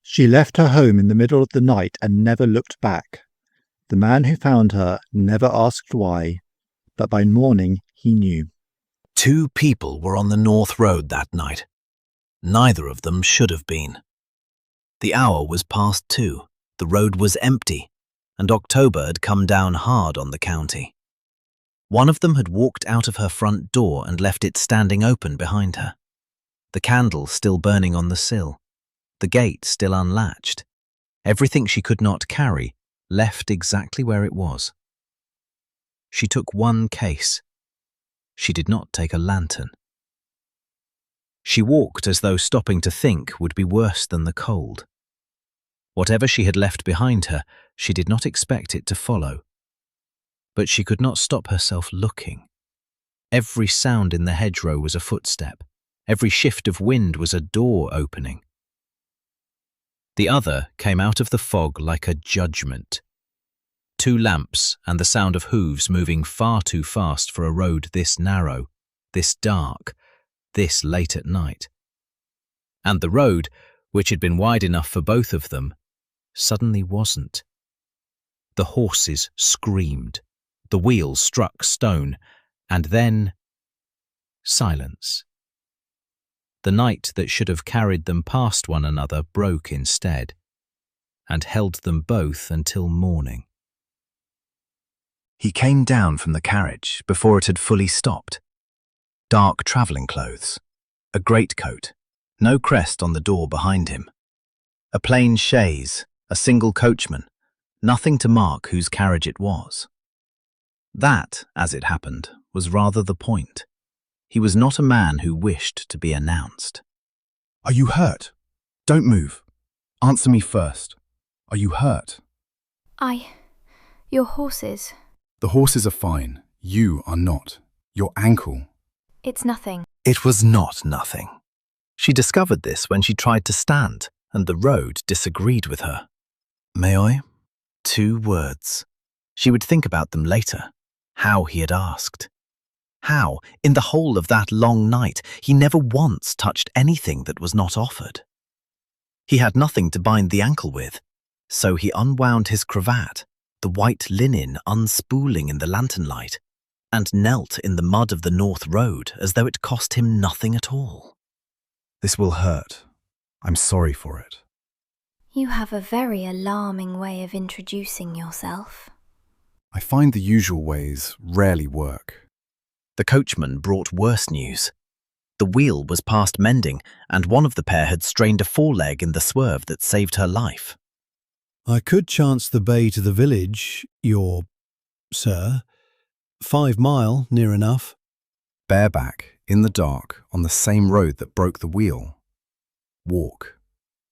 She left her home in the middle of the night and never looked back. The man who found her never asked why, but by morning he knew. 2 people were on the North Road that night. Neither of them should have been. The hour was past 2, the road was empty, and October had come down hard on the county. One of them had walked out of her front door and left it standing open behind her. The candle still burning on the sill, the gate still unlatched. Everything she could not carry left exactly where it was. She took one case. She did not take a lantern. She walked as though stopping to think would be worse than the cold. Whatever she had left behind her, she did not expect it to follow. But she could not stop herself looking. Every sound in the hedgerow was a footstep. Every shift of wind was a door opening. The other came out of the fog like a judgment. 2 lamps and the sound of hooves moving far too fast for a road this narrow, this dark, this late at night. And the road, which had been wide enough for both of them, suddenly wasn't. The horses screamed, the wheels struck stone, and then silence. The night that should have carried them past one another broke instead, and held them both until morning. He came down from the carriage before it had fully stopped. Dark travelling clothes, a greatcoat, no crest on the door behind him. A plain chaise, a single coachman, nothing to mark whose carriage it was. That, as it happened, was rather the point. He was not a man who wished to be announced. Are you hurt? Don't move. Answer me first. Are you hurt? Your horses. The horses are fine. You are not. Your ankle. It's nothing. It was not nothing. She discovered this when she tried to stand, and the road disagreed with her. May I? 2 words. She would think about them later. How he had asked. How, in the whole of that long night, he never once touched anything that was not offered. He had nothing to bind the ankle with, so he unwound his cravat, the white linen unspooling in the lantern light, and knelt in the mud of the North Road as though it cost him nothing at all. This will hurt. I'm sorry for it. You have a very alarming way of introducing yourself. I find the usual ways rarely work. The coachman brought worse news. The wheel was past mending, and one of the pair had strained a foreleg in the swerve that saved her life. I could chance the bay to the village, sir. 5 mile, near enough. Bareback, in the dark, on the same road that broke the wheel. Walk.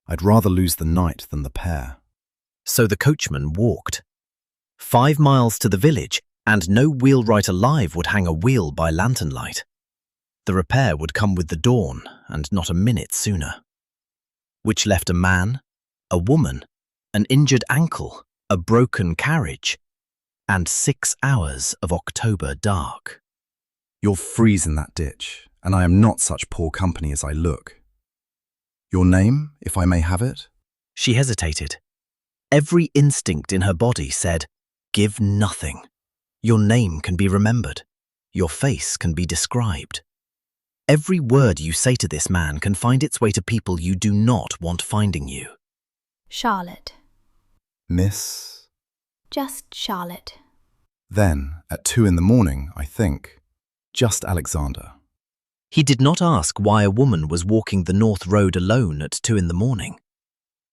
I'd rather lose the night than the pair. So the coachman walked. 5 miles to the village, and no wheelwright alive would hang a wheel by lantern light. The repair would come with the dawn, and not a minute sooner. Which left a man, a woman, an injured ankle, a broken carriage, and 6 hours of October dark. You'll freeze in that ditch, and I am not such poor company as I look. Your name, if I may have it? She hesitated. Every instinct in her body said, give nothing. Your name can be remembered. Your face can be described. Every word you say to this man can find its way to people you do not want finding you. Charlotte. Miss? Just Charlotte. Then, at 2 in the morning, I think, just Alexander. He did not ask why a woman was walking the North Road alone at 2 in the morning.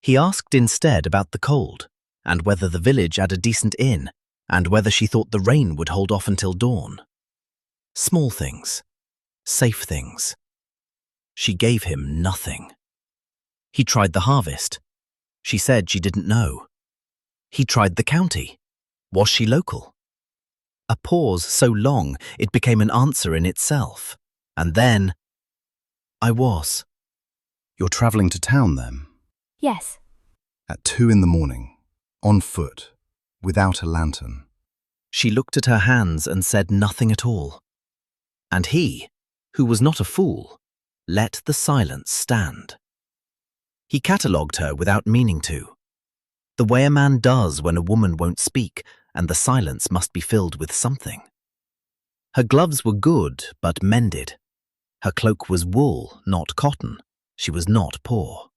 He asked instead about the cold, and whether the village had a decent inn, and whether she thought the rain would hold off until dawn. Small things. Safe things. She gave him nothing. He tried the harvest. She said she didn't know. He tried the county. Was she local? A pause so long it became an answer in itself. And then, I was. You're travelling to town, then? Yes. At 2 in the morning, on foot, without a lantern. She looked at her hands and said nothing at all. And he, who was not a fool, let the silence stand. He catalogued her without meaning to, the way a man does when a woman won't speak and the silence must be filled with something. Her gloves were good, but mended. Her cloak was wool, not cotton. She was not poor.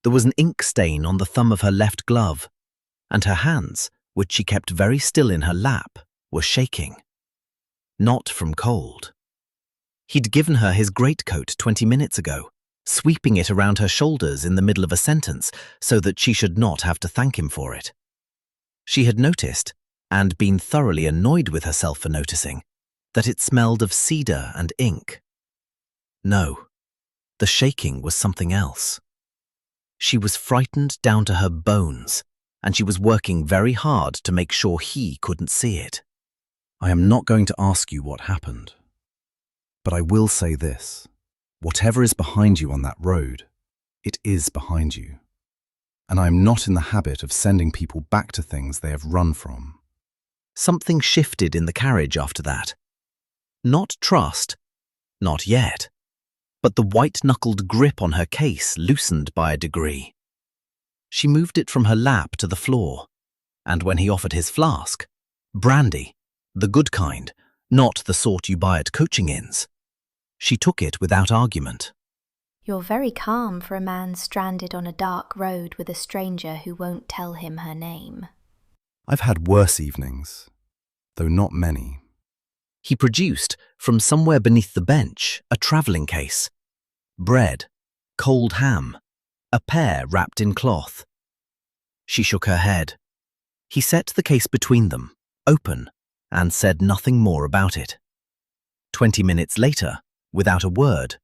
There was an ink stain on the thumb of her left glove, and her hands, which she kept very still in her lap, were shaking. Not from cold. He'd given her his greatcoat 20 minutes ago, sweeping it around her shoulders in the middle of a sentence so that she should not have to thank him for it. She had noticed, and been thoroughly annoyed with herself for noticing, that it smelled of cedar and ink. No, the shaking was something else. She was frightened down to her bones, and she was working very hard to make sure he couldn't see it. I am not going to ask you what happened, but I will say this. Whatever is behind you on that road, it is behind you. And I am not in the habit of sending people back to things they have run from. Something shifted in the carriage after that. Not trust, not yet, but the white-knuckled grip on her case loosened by a degree. She moved it from her lap to the floor, and when he offered his flask, brandy, the good kind, not the sort you buy at coaching inns, she took it without argument. You're very calm for a man stranded on a dark road with a stranger who won't tell him her name. I've had worse evenings, though not many. He produced, from somewhere beneath the bench, a travelling case. Bread, cold ham, a pear wrapped in cloth. She shook her head. He set the case between them, open, and said nothing more about it. 20 minutes later, without a word,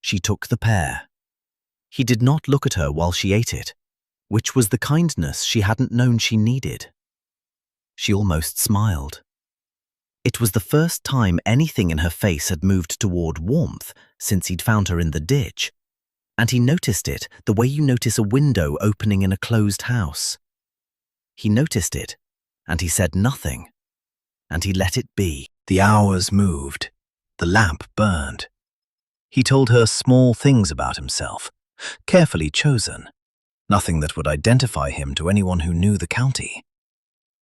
she took the pear. He did not look at her while she ate it, which was the kindness she hadn't known she needed. She almost smiled. It was the first time anything in her face had moved toward warmth since he'd found her in the ditch, and he noticed it the way you notice a window opening in a closed house. He noticed it, and he said nothing, and he let it be. The hours moved. The lamp burned. He told her small things about himself, carefully chosen, nothing that would identify him to anyone who knew the county.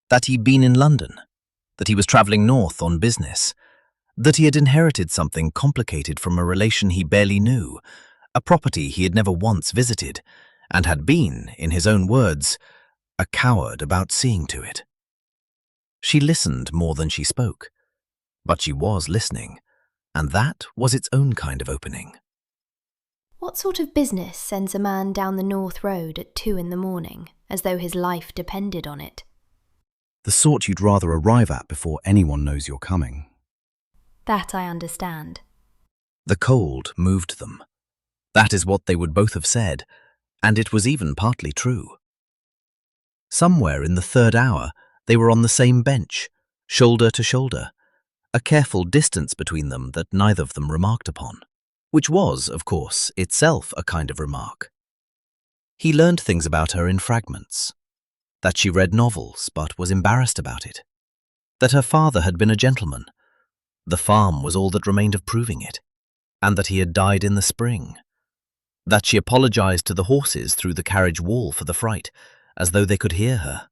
That he'd been in London, that he was travelling north on business, that he had inherited something complicated from a relation he barely knew, a property he had never once visited, and had been, in his own words, a coward about seeing to it. She listened more than she spoke, but she was listening, and that was its own kind of opening. What sort of business sends a man down the North Road at 2 a.m, as though his life depended on it? The sort you'd rather arrive at before anyone knows you're coming. That I understand. The cold moved them. That is what they would both have said, and it was even partly true. Somewhere in the third hour, they were on the same bench, shoulder to shoulder, a careful distance between them that neither of them remarked upon, which was, of course, itself a kind of remark. He learned things about her in fragments, that she read novels but was embarrassed about it, that her father had been a gentleman, the farm was all that remained of proving it, and that he had died in the spring, that she apologized to the horses through the carriage wall for the fright, as though they could hear her.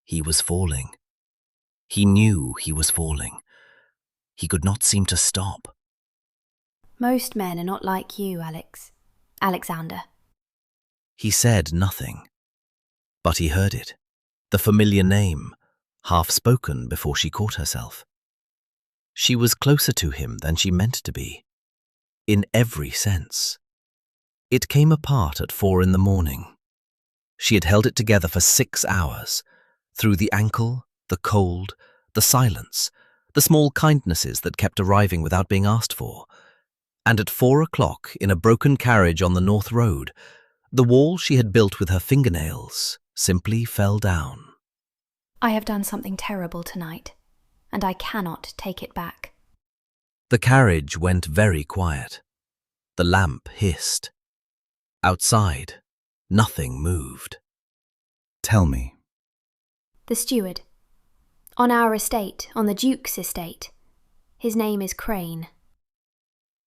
He was falling. He knew he was falling. He could not seem to stop. Most men are not like you, Alexander. He said nothing, but he heard it, the familiar name, half spoken before she caught herself. She was closer to him than she meant to be, in every sense. It came apart at 4 a.m. She had held it together for 6 hours, through the ankle, the cold, the silence, the small kindnesses that kept arriving without being asked for. And at 4 o'clock, in a broken carriage on the North Road, the wall she had built with her fingernails simply fell down. I have done something terrible tonight, and I cannot take it back. The carriage went very quiet. The lamp hissed. Outside, nothing moved. Tell me. The steward. On our estate, on the Duke's estate. His name is Crane.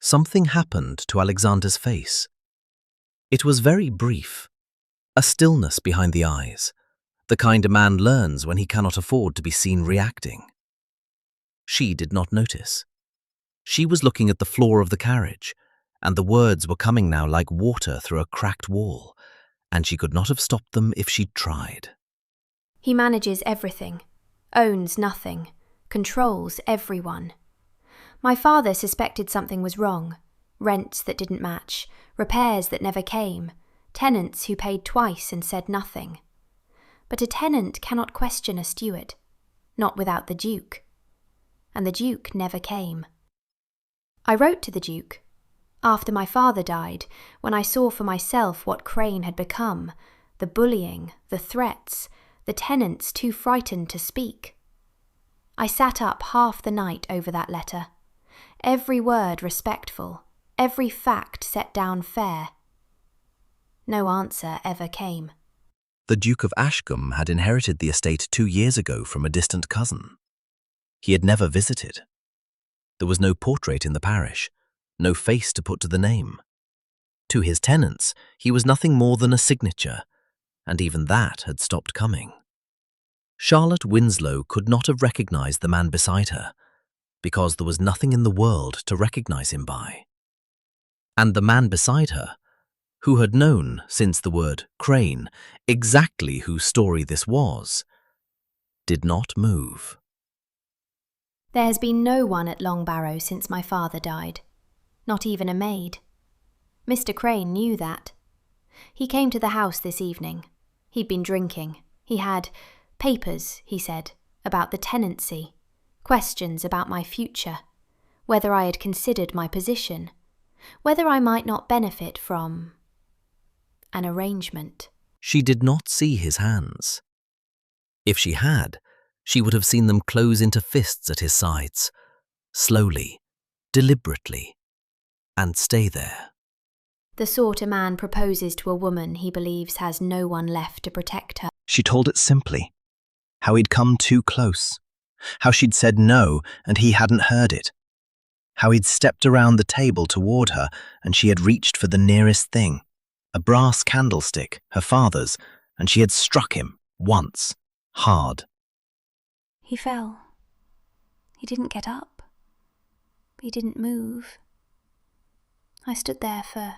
Something happened to Alexander's face. It was very brief, a stillness behind the eyes, the kind a man learns when he cannot afford to be seen reacting. She did not notice. She was looking at the floor of the carriage, and the words were coming now like water through a cracked wall, and she could not have stopped them if she'd tried. He manages everything, owns nothing, controls everyone. My father suspected something was wrong. Rents that didn't match, repairs that never came, tenants who paid twice and said nothing. But a tenant cannot question a steward, not without the Duke. And the Duke never came. I wrote to the Duke, after my father died, when I saw for myself what Crane had become, the bullying, the threats, the tenants too frightened to speak. I sat up half the night over that letter, every word respectful, every fact set down fair. No answer ever came. The Duke of Ashcombe had inherited the estate 2 years ago from a distant cousin. He had never visited. There was no portrait in the parish, no face to put to the name. To his tenants, he was nothing more than a signature, and even that had stopped coming. Charlotte Winslow could not have recognized the man beside her, because there was nothing in the world to recognize him by. And the man beside her, who had known, since the word Crane, exactly whose story this was, did not move. There has been no one at Long Barrow since my father died, not even a maid. Mr. Crane knew that. He came to the house this evening. He'd been drinking. He had papers, he said, about the tenancy, questions about my future, whether I had considered my position, whether I might not benefit from an arrangement. She did not see his hands. If she had, she would have seen them close into fists at his sides, slowly, deliberately, and stay there. The sort a man proposes to a woman he believes has no one left to protect her. She told it simply, how he'd come too close, how she'd said no and he hadn't heard it, how he'd stepped around the table toward her and she had reached for the nearest thing, a brass candlestick, her father's, and she had struck him, once, hard. He fell. He didn't get up. He didn't move. I stood there for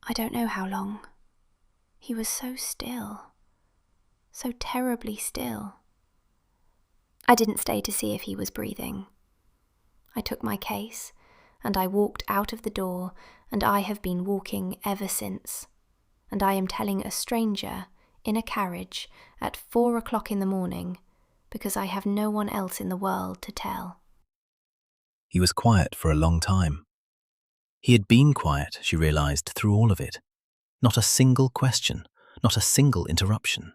I don't know how long. He was so still, so terribly still. I didn't stay to see if he was breathing. I took my case, and I walked out of the door, and I have been walking ever since. And I am telling a stranger, in a carriage, at 4 o'clock in the morning, because I have no one else in the world to tell. He was quiet for a long time. He had been quiet, she realized, through all of it. Not a single question, not a single interruption.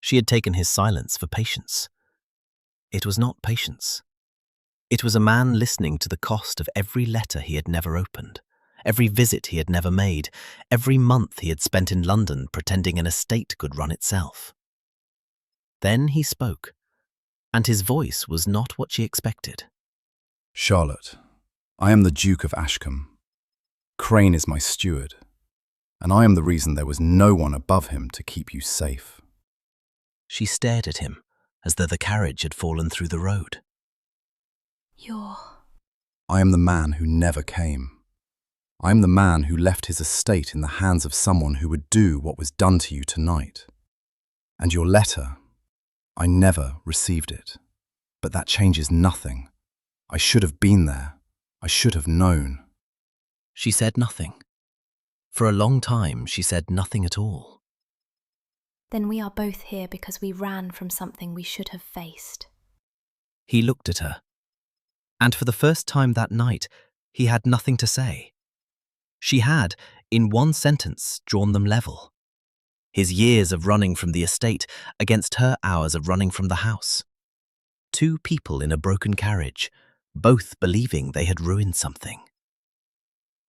She had taken his silence for patience. It was not patience. It was a man listening to the cost of every letter he had never opened, every visit he had never made, every month he had spent in London pretending an estate could run itself. Then he spoke, and his voice was not what she expected. Charlotte, I am the Duke of Ashcombe. Crane is my steward, and I am the reason there was no one above him to keep you safe. She stared at him, as though the carriage had fallen through the road. I am the man who never came. I am the man who left his estate in the hands of someone who would do what was done to you tonight. And your letter, I never received it. But that changes nothing. I should have been there. I should have known. She said nothing. For a long time, she said nothing at all. Then we are both here because we ran from something we should have faced. He looked at her, and for the first time that night, he had nothing to say. She had, in one sentence, drawn them level. His years of running from the estate against her hours of running from the house. Two people in a broken carriage, both believing they had ruined something.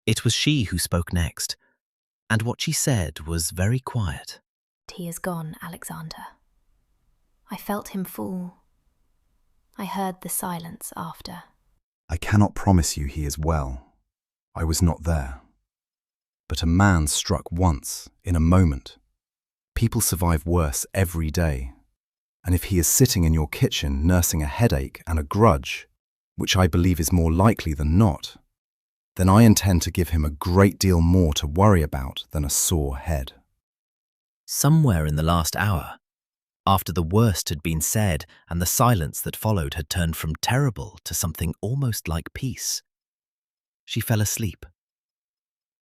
It was she who spoke next, and what she said was very quiet. He is gone, Alexander. I felt him fall. I heard the silence after. I cannot promise you he is well. I was not there. but a man struck once, in a moment. People survive worse every day. And if he is sitting in your kitchen nursing a headache and a grudge, which I believe is more likely than not, then I intend to give him a great deal more to worry about than a sore head. Somewhere in the last hour, after the worst had been said and the silence that followed had turned from terrible to something almost like peace, she fell asleep.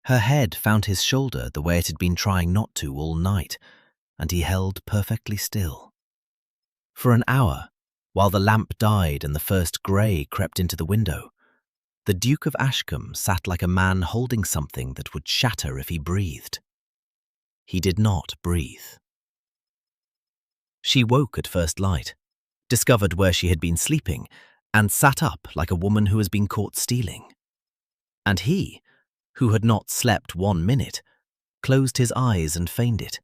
Her head found his shoulder the way it had been trying not to all night, and he held perfectly still. For an hour, while the lamp died and the first grey crept into the window, the Duke of Ashcombe sat like a man holding something that would shatter if he breathed. He did not breathe. She woke at first light, discovered where she had been sleeping, and sat up like a woman who has been caught stealing. And he, who had not slept 1 minute, closed his eyes and feigned it,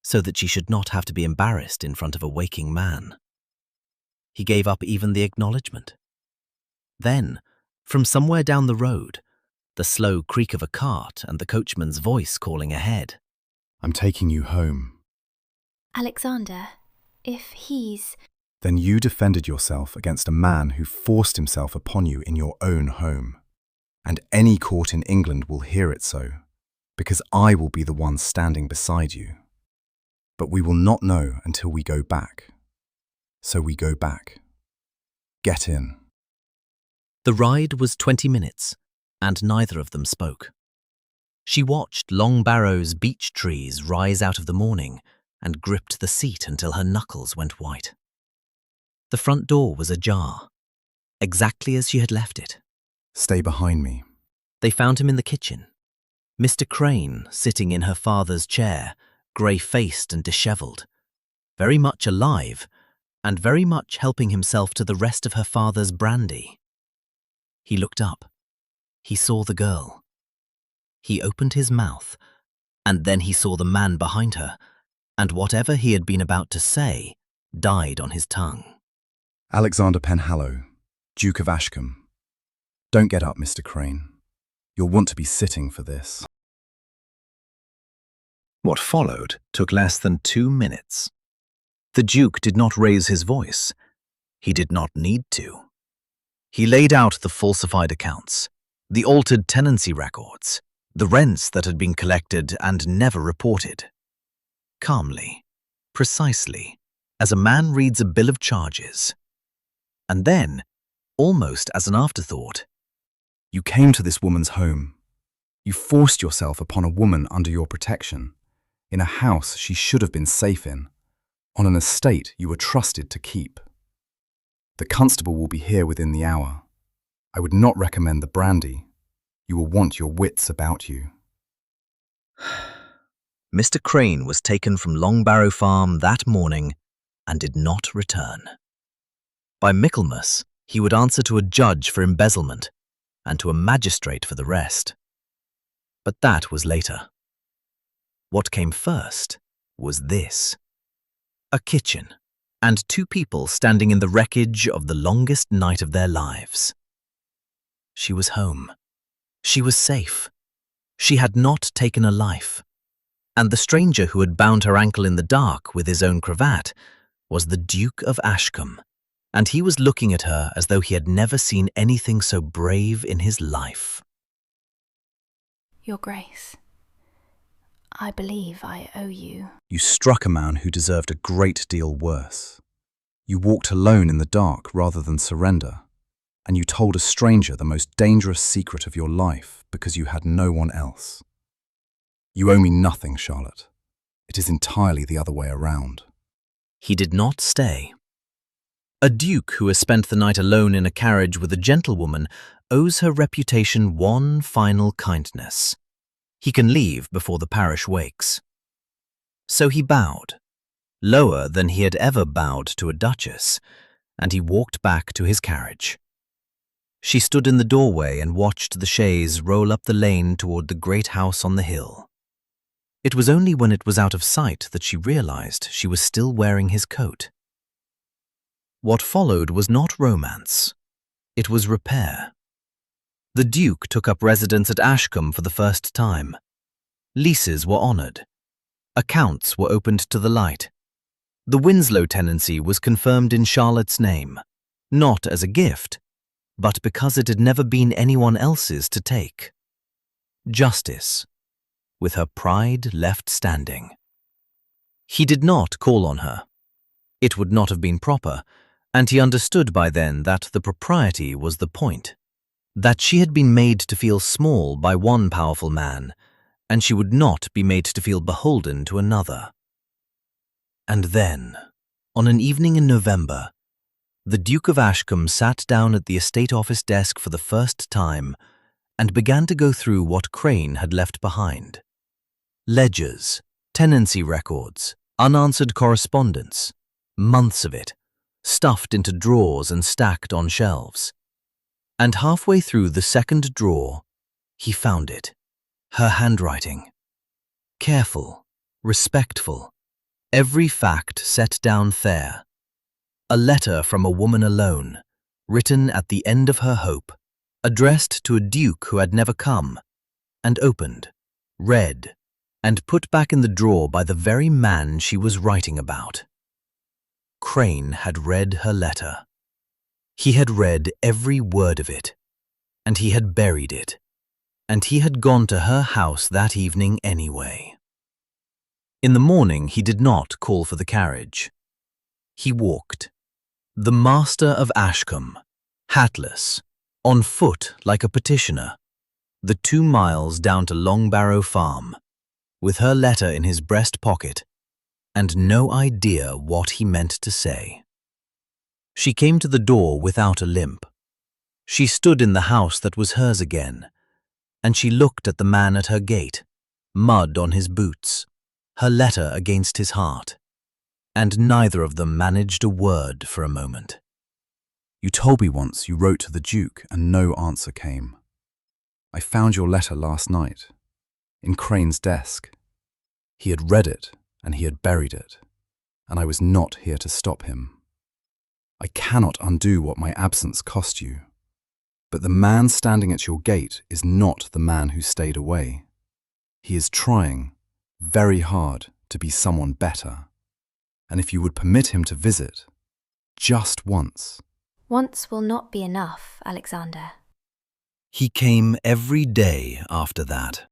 so that she should not have to be embarrassed in front of a waking man. He gave up even the acknowledgement. Then, from somewhere down the road, the slow creak of a cart and the coachman's voice calling ahead. I'm taking you home. Alexander, if he's... Then you defended yourself against a man who forced himself upon you in your own home. And any court in England will hear it so, because I will be the one standing beside you. But we will not know until we go back. So we go back. Get in. The ride was 20 minutes, and neither of them spoke. She watched Long Barrow's beech trees rise out of the morning and gripped the seat until her knuckles went white. The front door was ajar, exactly as she had left it. Stay behind me. They found him in the kitchen. Mr. Crane sitting in her father's chair, grey-faced and dishevelled, very much alive, and very much helping himself to the rest of her father's brandy. He looked up. He saw the girl. He opened his mouth, and then he saw the man behind her, and whatever he had been about to say died on his tongue. Alexander Penhallow, Duke of Ashcombe. Don't get up, Mr. Crane. You'll want to be sitting for this. What followed took less than 2 minutes. The Duke did not raise his voice. He did not need to. He laid out the falsified accounts, the altered tenancy records, the rents that had been collected and never reported. Calmly, precisely, as a man reads a bill of charges. And then, almost as an afterthought, You came to this woman's home. You forced yourself upon a woman under your protection, in a house she should have been safe in, on an estate you were trusted to keep. The constable will be here within the hour. I would not recommend the brandy. You will want your wits about you. Mr. Crane was taken from Long Barrow Farm that morning and did not return. By Michaelmas, he would answer to a judge for embezzlement and to a magistrate for the rest. But that was later. What came first was this: a kitchen and 2 people standing in the wreckage of the longest night of their lives. She was home. She was safe. She had not taken a life. And the stranger who had bound her ankle in the dark with his own cravat was the Duke of Ashcombe, and he was looking at her as though he had never seen anything so brave in his life. Your Grace, I believe I owe you. You struck a man who deserved a great deal worse. You walked alone in the dark rather than surrender, and you told a stranger the most dangerous secret of your life because you had no one else. You owe me nothing, Charlotte. It is entirely the other way around. He did not stay. A duke who has spent the night alone in a carriage with a gentlewoman owes her reputation one final kindness. He can leave before the parish wakes. So he bowed, lower than he had ever bowed to a duchess, and he walked back to his carriage. She stood in the doorway and watched the chaise roll up the lane toward the great house on the hill. It was only when it was out of sight that she realized she was still wearing his coat. What followed was not romance. It was repair. The Duke took up residence at Ashcombe for the first time. Leases were honoured. Accounts were opened to the light. The Winslow tenancy was confirmed in Charlotte's name, not as a gift, but because it had never been anyone else's to take. Justice, with her pride left standing. He did not call on her. It would not have been proper, and he understood by then that the propriety was the point, that she had been made to feel small by one powerful man, and she would not be made to feel beholden to another. And then, on an evening in November, the Duke of Ashcombe sat down at the estate office desk for the first time and began to go through what Crane had left behind. Ledgers, tenancy records, unanswered correspondence, months of it, stuffed into drawers and stacked on shelves. And halfway through the second drawer, he found it. Her handwriting. Careful, respectful, every fact set down there. A letter from a woman alone, written at the end of her hope, addressed to a duke who had never come, and opened, read, and put back in the drawer by the very man she was writing about. Crane had read her letter. He had read every word of it, and he had buried it, and he had gone to her house that evening anyway. In the morning he did not call for the carriage. He walked, the master of Ashcombe, hatless, on foot like a petitioner, the 2 miles down to Longbarrow Farm, with her letter in his breast pocket, and no idea what he meant to say. She came to the door without a limp. She stood in the house that was hers again, and she looked at the man at her gate, mud on his boots, her letter against his heart, and neither of them managed a word for a moment. You told me once you wrote to the Duke and no answer came. I found your letter last night, in Crane's desk. He had read it and he had buried it, and I was not here to stop him. I cannot undo what my absence cost you, but the man standing at your gate is not the man who stayed away. He is trying very hard to be someone better, and if you would permit him to visit, just once. Once will not be enough, Alexander. He came every day after that.